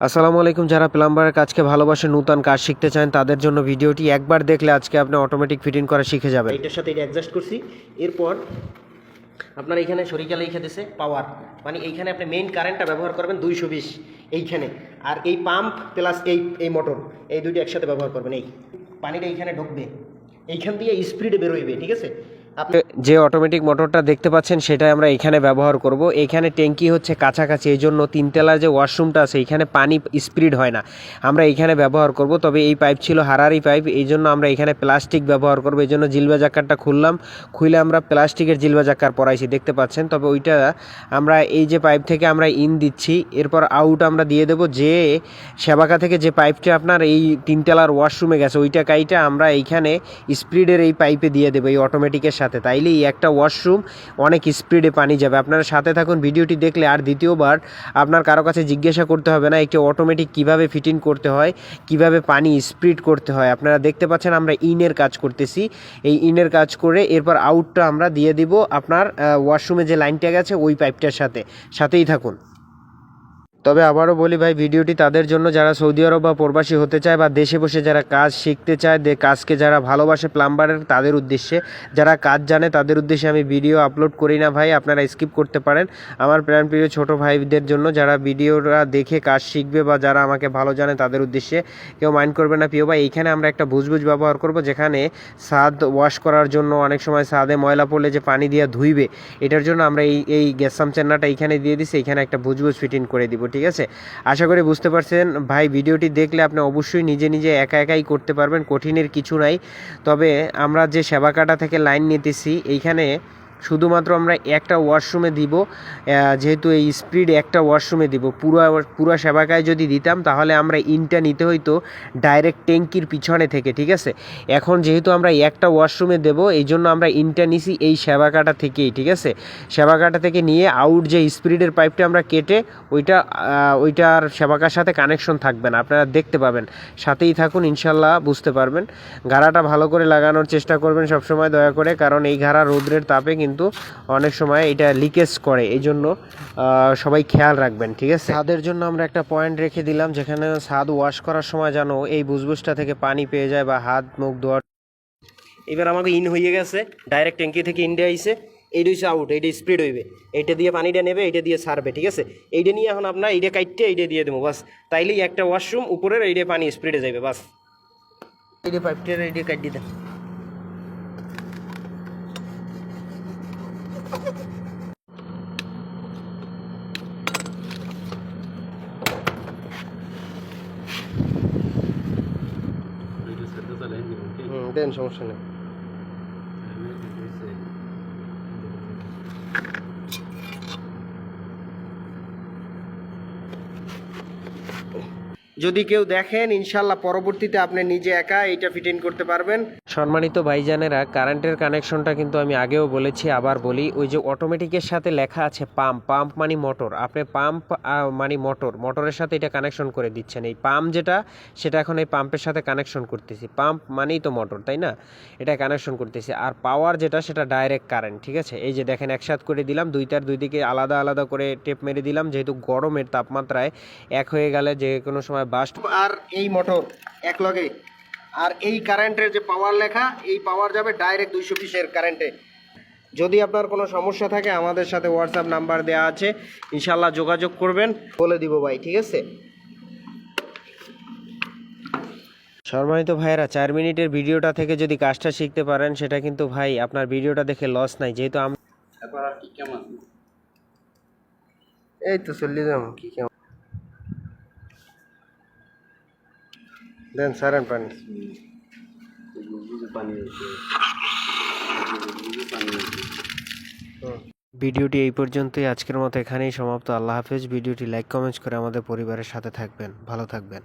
আসসালামু আলাইকুম। যারা প্লাম্বারের কাজকে ভালোবাসেন, নতুন কাজ শিখতে চান, তাদের জন্য ভিডিওটি একবার দেখলে আজকে আপনি অটোমেটিক ফিটিং করা শিখে যাবেন। এটার সাথে এটা অ্যাডজাস্ট করছি। এরপর আপনার এইখানে সরিকা লিখে দিছে পাওয়ার, মানে এইখানে আপনি মেইন কারেন্টটা ব্যবহার করবেন 220 এইখানে, আর এই পাম্প প্লাস এই মোটর, এই দুইটা একসাথে ব্যবহার করবেন। এই পানিটা এইখানে ঢুকবে, এইখান দিয়ে স্পিডে বেরোইবে, ঠিক আছে। আপনি যে অটোমেটিক মোটরটা দেখতে পাচ্ছেন সেটাই আমরা এখানে ব্যবহার করব। এখানে ট্যাঙ্কি হচ্ছে কাছাকাছি, এই জন্য তিনতলার যে ওয়াশরুমটা আছে এখানে পানি স্পিড হয় না, আমরা এইখানে ব্যবহার করব। তবে এই পাইপ ছিল হারারি পাইপ, এই জন্য আমরা এখানে প্লাস্টিক ব্যবহার করব। এই জন্য জিলবা জাক্কারটা খুলে আমরা প্লাস্টিকের জিলবা জাক্কার পরাইছি, দেখতে পাচ্ছেন। তবে ওইটা আমরা এই যে পাইপ থেকে আমরা ইন দিচ্ছি, এরপর আউট আমরা দিয়ে দেব। যে সেবাকা থেকে যে পাইপটা আপনার এই তিনতলার ওয়াশরুমে গেছে ওইটা কাইটা আমরা এইখানে স্পিডের এই পাইপে দিয়ে দেবো এই অটোমেটিকের সাথে। তাইলেই একটা ওয়াশরুম অনেক স্পিডে পানি যাবে। আপনারা সাথে থাকুন, ভিডিওটি দেখলে আর দ্বিতীয়বার আপনার কারো কাছে জিজ্ঞাসা করতে হবে না একটি অটোমেটিক কিভাবে ফিটিং করতে হয়, কিভাবে পানি স্পিড করতে হয়। আপনারা দেখতে পাচ্ছেন আমরা ইনের কাজ করতেছি, এই ইনের কাজ করে এরপর আউটটা আমরা দিয়ে দিব আপনার ওয়াশরুমে যে লাইনটা গেছে ওই পাইপটার সাথেই থাকুন। তবে আবারও বলি ভাই, ভিডিওটি তাদের জন্য যারা সৌদি আরব বা প্রবাসী হতে চায় বা দেশে বসে যারা কাজ শিখতে চায়, কাজকে যারা ভালোবাসে প্লাম্বারের, তাদের উদ্দেশ্যে, যারা কাজ জানে তাদের উদ্দেশ্যে আমি ভিডিও আপলোড করি না ভাই, আপনারা স্কিপ করতে পারেন। আমার প্রিয় ছোটো ভাইদের জন্য যারা ভিডিওটা দেখে কাজ শিখবে বা যারা আমাকে ভালো জানে তাদের উদ্দেশ্যে, কেউ মাইন্ড করবে না প্রিয় ভাই। এইখানে আমরা একটা বুজবুজ ব্যবহার করব, যেখানে ছাদ ওয়াশ করার জন্য অনেক সময় ছাদে ময়লা পড়লে যে পানি দিয়ে ধুইবে, এটার জন্য আমরা এই গ্যাসাম চেন্নাটা এইখানে দিয়ে দিচ্ছি, এখানে একটা বুজবুজ ফিটিং করে দিব, ঠিক আছে। আশা করি বুঝতে পারছেন ভাই। ভিডিওটি দেখলে আপনি অবশ্যই নিজে একাই করতে পারবেন, কঠিনের কিছু নাই। তবে আমরা যে সেবাকাটা থেকে লাইন নিতেছি এইখানে শুধুমাত্র আমরা একটা ওয়াশরুমে দিব, যেহেতু এই স্পিড একটা ওয়াশরুমে দিব। পুরো সেবাকায় যদি দিতাম তাহলে আমরা ইনটা নিতে হইতো ডাইরেক্ট ট্যাঙ্কির পিছনে থেকে, ঠিক আছে। এখন যেহেতু আমরা একটা ওয়াশরুমে দেব এই জন্য আমরা ইনটা নিছি এই সেবাকাটা থেকেই, ঠিক আছে। সেবাকাটা থেকে নিয়ে আউট যে স্পিডের পাইপটা আমরা কেটে ওইটার সেবাকার সাথে কানেকশন থাকবে না, আপনারা দেখতে পাবেন। সাথেই থাকুন, ইনশাল্লাহ বুঝতে পারবেন। ঘাড়াটা ভালো করে লাগানোর চেষ্টা করবেন সবসময় দয়া করে, কারণ এই ঘাড়া রৌদ্রের তাপে কিন্তু অনেক সময় এটা লিকেজ করে, এই জন্য সবাই খেয়াল রাখবেন, ঠিক আছে। ছাদের জন্য আমরা একটা পয়েন্ট রেখে দিলাম, যেখানে ছাদ ওয়াশ করার সময় যেন এই বুজবুজটা থেকে পানি পেয়ে যায় বা হাত মুখ ধোয়ার। এবার আমাকে ইন হয়ে গেছে, ডাইরেক্ট ট্যাঙ্কি থেকে ইনটা আইছে, এইটা হচ্ছে আউট, এইটা স্পিড হইবে, এইটা দিয়ে পানিটা নেবে, এইটা দিয়ে সারবে, ঠিক আছে। এইটা নিয়ে এখন আপনার এইটা কাটতে এইটা দিয়ে দেবো, বাস। তাইলেই একটা ওয়াশরুম উপরের এইটা পানি স্পিডে যাবে, বাস। এইটা পাইপটা এইটা কাট দিতে দেন, সমস্যা নেই। যদি কেউ দেখেন ইনশাল্লাহ পরবর্তীতে আপনি নিজে একা এইটা ফিটিং করতে পারবেন। সম্মানিত ভাইজানেরা, কারেন্টের কানেকশনটা কিন্তু আমি আগেও বলেছি, আবার বলি। ওই যে অটোমেটিকের সাথে লেখা আছে পাম্প মানে মোটর, আপনি পাম্প মানে মোটরের সাথে এটা কানেকশন করে দিচ্ছেন। এই পাম্প যেটা, সেটা এখন এই পাম্পের সাথে কানেকশন করতেছি। পাম্প মানেই তো মোটর, তাই না? এটা কানেকশন করতেছি। আর পাওয়ার যেটা, সেটা ডাইরেক্ট কারেন্ট, ঠিক আছে। এই যে দেখেন একসাথে করে দিলাম, দুইটার দুই দিকে আলাদা করে টেপ মেরে দিলাম, যেহেতু গরমের তাপমাত্রায় এক হয়ে গেলে যে কোনো সময় বাস্ট। আর এই মোটর এক লগে, আর এই কারেন্টের যে পাওয়ার লেখা, এই পাওয়ার যাবে ডাইরেক্ট 220 কারেন্টে। যদি আপনার কোনো সমস্যা থাকে আমাদের সাথে হোয়াটসঅ্যাপ নাম্বার দেওয়া আছে, ইনশাল্লাহ যোগাযোগ করবেন, বলে দিব ভাই, ঠিক আছে। সম্মানিত ভাইয়েরা, 4 মিনিটের ভিডিওটা থেকে যদি কাজটা শিখতে পারেন, সেটা কিন্তু ভাই আপনার ভিডিওটা দেখে লস নাই। যেহেতু এই তো চল্লি যাম, কি কেমন দেন সারেন পানি। ভিডিওটি এই পর্যন্তই, আজকের মতো এখানেই সমাপ্ত। আল্লাহ হাফেজ। ভিডিওটি লাইক কমেন্টস করে আমাদের পরিবারের সাথে থাকবেন, ভালো থাকবেন।